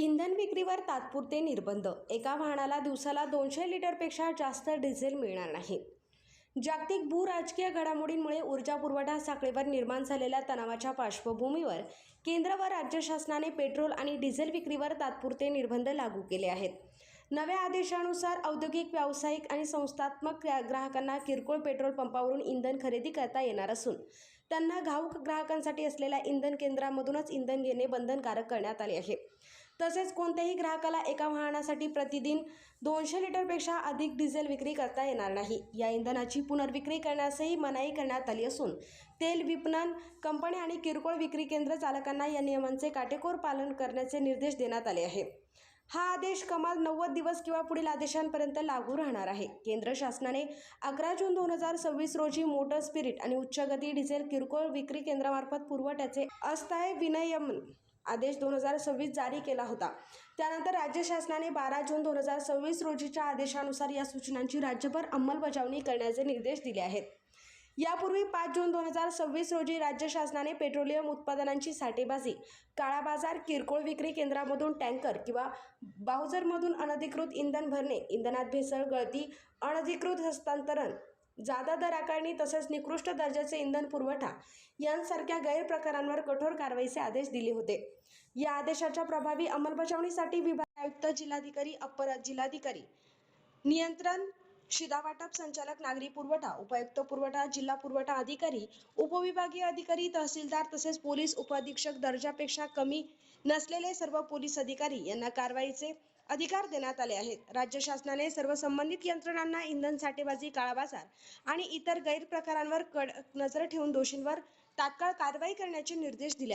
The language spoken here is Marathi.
इंधन विक्रीवर तात्पुरते निर्बंध. एका वाहनाला दिवसाला 200 लिटरपेक्षा जास्त डिझेल मिळणार नाही. जागतिक भू-राजकीय घडामोडींमुळे ऊर्जा पुरवठा साखळीवर निर्माण झालेल्या तणावाच्या पार्श्वभूमीवर केंद्र व राज्य शासनाने पेट्रोल आणि डिझेल विक्रीवर तात्पुरते निर्बंध लागू केले आहेत. नव्या आदेशानुसार औद्योगिक, व्यावसायिक आणि संस्थात्मक ग्राहकांना किरकोळ पेट्रोल पंपावरून इंधन खरेदी करता येणार असून त्यांना घाऊक ग्राहकांसाठी असलेल्या इंधन केंद्रांमधूनच इंधन घेणे बंधनकारक करण्यात आले आहे. तसेच कोणत्याही ग्राहकाला एका वाहनासाठी प्रतिदिन 200 लिटरपेक्षा अधिक डिझेल विक्री करता येणार नाही. या इंधनाची पुनर्विक्री करण्यासही मनाई करण्यात आली असून तेल विपणन कंपन्या आणि किरकोळ विक्री केंद्र चालकांना या नियमांचे काटेकोर पालन करण्याचे निर्देश देण्यात आले आहे. हा आदेश कमाल 90 दिवस किंवा पुढील आदेशांपर्यंत लागू राहणार आहे. केंद्र शासनाने 11 जून 2026 रोजी मोटर स्पिरिट आणि उच्च गती डिझेल किरकोळ विक्री केंद्रामार्फत पुरवठ्याचे अस्थायी विनियमन आदेश 2026 जारी केला होता. त्यानंतर राज्य शासनाने 12 जून 2026 रोजीच्या आदेशानुसार या सूचनांची राज्यभर अंमलबजावणी करण्याचे निर्देश दिले आहेत. यापूर्वी 5 जून 2026 रोजी राज्य शासनाने पेट्रोलियम उत्पादनांची साठेबाजी, काळा बाजार, किरकोळ विक्री केंद्रामधून टँकर किंवा बाउझरमधून अनधिकृत इंधन भरणे, इंधनात भेसळ, गळती, अनधिकृत हस्तांतरण, जादा दर आकारणी तसेच निकृष्ट दर्जाचे इंधन पुरवठा यांसारख्या गैरप्रकारांवर कठोर कारवाईचे आदेश दिले होते. या आदेशाच्या प्रभावी अंमलबजावणीसाठी विभागीय आयुक्त, जिल्हाधिकारी, अप्पर जिल्हाधिकारी, नियंत्रण, शिधावाटप संचालक, नागरी पुरवठा, उपायुक्त पुरवठा, जिल्हा पुरवठा अधिकारी, उपविभागीय अधिकारी, तहसीलदार तसेच पोलीस उपअधीक्षक दर्जापेक्षा कमी नसलेले सर्व पोलीस अधिकारी यांना कारवाईचे अधिकार देण्यात आले आहेत. राज्य शासनाने सर्व संबंधित यंत्रणांना इंधन साठेबाजी, काळा बाजार आणि इतर गैरप्रकारांवर कडक नजर ठेवून दोषींवर तात्काळ कारवाई करण्याचे निर्देश दिले आहेत.